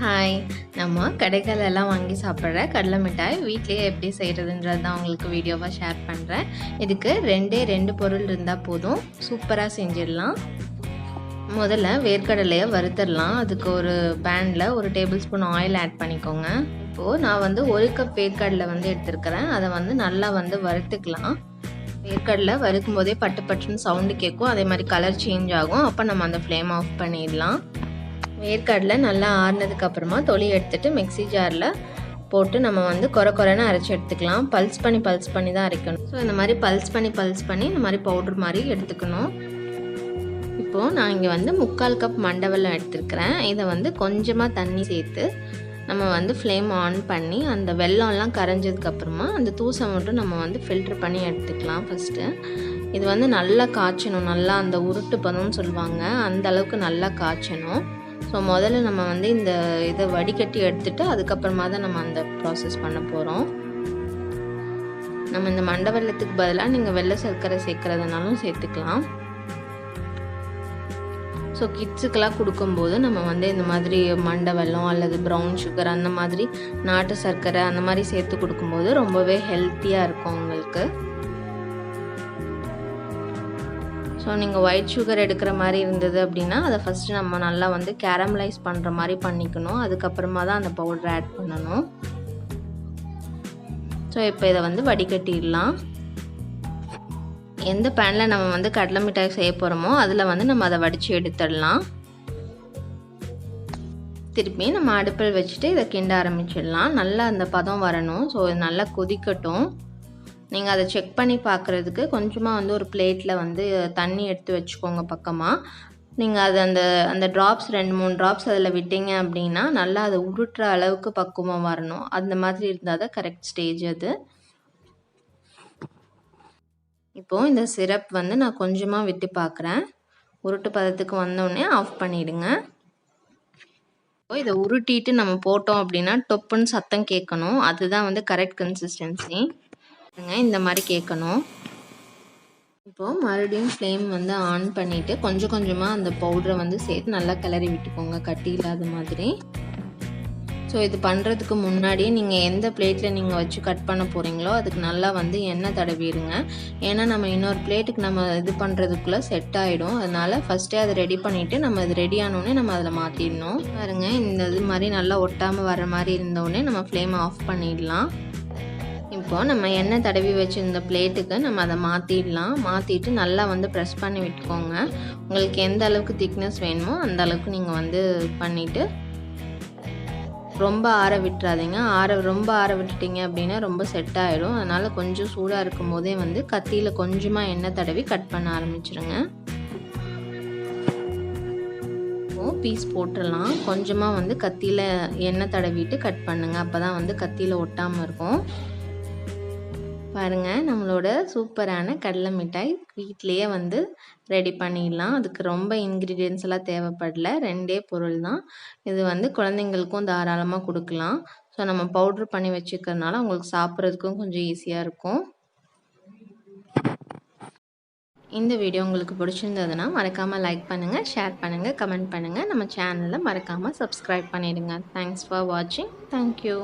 Hi, நம்ம கடைகளெல்லாம் வாங்கி சாப்பிட்ற கடலை மிட்டாய் வீட்லேயே எப்படி செய்கிறதுன்றது தான் உங்களுக்கு வீடியோவாக ஷேர் பண்ணுறேன். இதுக்கு ரெண்டு பொருள் இருந்தால் போதும், சூப்பராக செஞ்சிடலாம். முதல்ல வேர்க்கடலையை வறுத்துடலாம். அதுக்கு ஒரு பேனில் 1 டேபிள் ஸ்பூன் ஆயில் ஆட் பண்ணிக்கோங்க. இப்போது நான் 1 கப் வேர்க்கடலை எடுத்துருக்கிறேன். அதை நல்லா வறுத்துக்கலாம். வேர்க்கடலை வறுக்கும் போதே பட்டு பட்டுன்னு சவுண்டு கேட்கும், அதே மாதிரி கலர் சேஞ்ச் ஆகும். அப்போ நம்ம அந்த ஃப்ளேம் ஆஃப் பண்ணிடலாம். வேர்க்கடலை நல்லா ஆறுனதுக்கப்புறமா தொளி எடுத்துகிட்டு மிக்ஸி ஜாரில் போட்டு நம்ம கொரன்னு அரைச்சி எடுத்துக்கலாம். பல்ஸ் பண்ணி தான் அரைக்கணும். ஸோ இந்த மாதிரி பல்ஸ் பண்ணி இந்த மாதிரி பவுடர் மாதிரி எடுத்துக்கணும். இப்போது நான் இங்கே 3/4 கப் மண்டை வெல்லம் எடுத்துருக்கிறேன். இதை கொஞ்சமாக தண்ணி சேர்த்து நம்ம ஃப்ளேம் ஆன் பண்ணி அந்த வெல்லம்லாம் கரைஞ்சதுக்கப்புறமா அந்த தூசை மட்டும் நம்ம ஃபில்ட்ரு பண்ணி எடுத்துக்கலாம். ஃபஸ்ட்டு இது நல்லா காய்ச்சணும். நல்லா அந்த உருட்டு பதம்னு சொல்லுவாங்க, அந்த அளவுக்கு நல்லா காய்ச்சணும். ஸோ முதல்ல நம்ம இந்த இதை வடிகட்டி எடுத்துகிட்டு அதுக்கப்புறமா தான் நம்ம அந்த ப்ராசஸ் பண்ண போகிறோம். நம்ம இந்த மண்டை வெல்லத்துக்கு பதிலாக நீங்கள் வெள்ளை சர்க்கரை சேர்க்குறதுனாலும் சேர்த்துக்கலாம். ஸோ கிட்ஸுக்கெல்லாம் கொடுக்கும்போது நம்ம இந்த மாதிரி மண்டை வெல்லம் அல்லது ப்ரௌன் சுகர் அந்த மாதிரி நாட்டு சர்க்கரை அந்த மாதிரி சேர்த்து கொடுக்கும்போது ரொம்பவே ஹெல்த்தியாக இருக்கும் உங்களுக்கு. ஸோ நீங்கள் ஒயிட் சுகர் எடுக்கிற மாதிரி இருந்தது அப்படின்னா அதை ஃபஸ்ட்டு நம்ம நல்லா கேரமலைஸ் பண்ணுற மாதிரி பண்ணிக்கணும். அதுக்கப்புறமா தான் அந்த பவுடரை ஆட் பண்ணணும். ஸோ இப்போ இதை வடிகட்டிடலாம். எந்த பேனில் நம்ம கடலை மிட்டாய் செய்ய போகிறோமோ அதில் நம்ம அதை வடித்து எடுத்துடலாம். திருப்பி நம்ம அடுப்பில் வச்சுட்டு இதை கிண்ட ஆரம்பிச்சிடலாம். நல்லா அந்த பதம் வரணும். ஸோ இது நல்லா கொதிக்கட்டும். நீங்கள் அதை செக் பண்ணி பார்க்குறதுக்கு கொஞ்சமாக ஒரு பிளேட்டில் தண்ணி எடுத்து வச்சுக்கோங்க பக்கமாக. நீங்கள் அது அந்த ட்ராப்ஸ் 2-3 ட்ராப்ஸ் அதில் விட்டீங்க அப்படின்னா நல்லா அதை உருட்டுற அளவுக்கு பக்குவமாக வரணும். அந்த மாதிரி இருந்தால் தான் கரெக்ட் ஸ்டேஜ் அது. இப்போது இந்த சிரப் நான் கொஞ்சமாக விட்டு பார்க்குறேன். உருட்டு பதத்துக்கு வந்தோடனே ஆஃப் பண்ணிவிடுங்க. இதை உருட்டிட்டு நம்ம போட்டோம் அப்படின்னா டொப்புன்னு சத்தம் கேட்கணும். அதுதான் கரெக்ட் கன்சிஸ்டன்சி. இந்த மாதிரி கேட்கணும். இப்போது மறுபடியும் ஃப்ளேம் ஆன் பண்ணிவிட்டு கொஞ்சம் கொஞ்சமாக அந்த பவுடரை சேர்த்து நல்லா கிளறி விட்டுக்கோங்க, கட்டி இல்லாத மாதிரி. ஸோ இது பண்ணுறதுக்கு முன்னாடியே நீங்கள் எந்த பிளேட்டில் நீங்கள் வச்சு கட் பண்ண போகிறீங்களோ அதுக்கு நல்லா எண்ணெய் தடவிடுங்க. ஏன்னா நம்ம இன்னொரு பிளேட்டுக்கு நம்ம இது பண்ணுறதுக்குள்ளே செட் ஆகிடும். அதனால் ஃபஸ்ட்டே அதை ரெடி பண்ணிவிட்டு நம்ம இது ரெடி ஆனோடனே நம்ம அதில் மாற்றிடணும். பாருங்கள், இந்த இது மாதிரி நல்லா ஒட்டாமல் வர மாதிரி இருந்தோடனே நம்ம ஃப்ளேமை ஆஃப் பண்ணிடலாம். இப்போது நம்ம எண்ணெய் தடவி வச்சுருந்த பிளேட்டுக்கு நம்ம அதை மாற்றிடலாம். மாற்றிட்டு நல்லா ப்ரெஸ் பண்ணி விட்டுக்கோங்க. உங்களுக்கு எந்த அளவுக்கு திக்னஸ் வேணுமோ அந்த அளவுக்கு நீங்கள் பண்ணிவிட்டு ரொம்ப ஆற விட்டுறாதீங்க. ரொம்ப ஆற விட்டுட்டிங்க அப்படின்னா ரொம்ப செட் ஆகிடும். அதனால் கொஞ்சம் சூடாக இருக்கும் போதே கத்தியில் கொஞ்சமாக எண்ணெய் தடவி கட் பண்ண ஆரம்பிச்சிருங்க. பீஸ் போட்டுடலாம். கொஞ்சமாக கத்தியில் எண்ணெய் தடவிட்டு கட் பண்ணுங்கள். அப்போ தான் கத்தியில் ஒட்டாமல் இருக்கும். பாருங்கள், நம்மளோட சூப்பரான கடலை மிட்டாய் வீட்லேயே ரெடி பண்ணிடலாம். அதுக்கு ரொம்ப இன்க்ரீடியன்ஸ் எல்லாம் தேவைப்படல, 2 பொருள் தான். இது குழந்தைங்களுக்கும் தாராளமாக கொடுக்கலாம். ஸோ நம்ம பவுட்ரு பண்ணி வச்சுக்கிறதுனால உங்களுக்கு சாப்பிட்றதுக்கும் கொஞ்சம் ஈஸியாக இருக்கும். இந்த வீடியோ உங்களுக்கு பிடிச்சிருந்ததுன்னா மறக்காமல் லைக் பண்ணுங்கள், ஷேர் பண்ணுங்கள், கமெண்ட் பண்ணுங்கள். நம்ம சேனலை மறக்காமல் சப்ஸ்கிரைப் பண்ணிவிடுங்க. தேங்க்ஸ் ஃபார் வாட்சிங். தேங்க்யூ.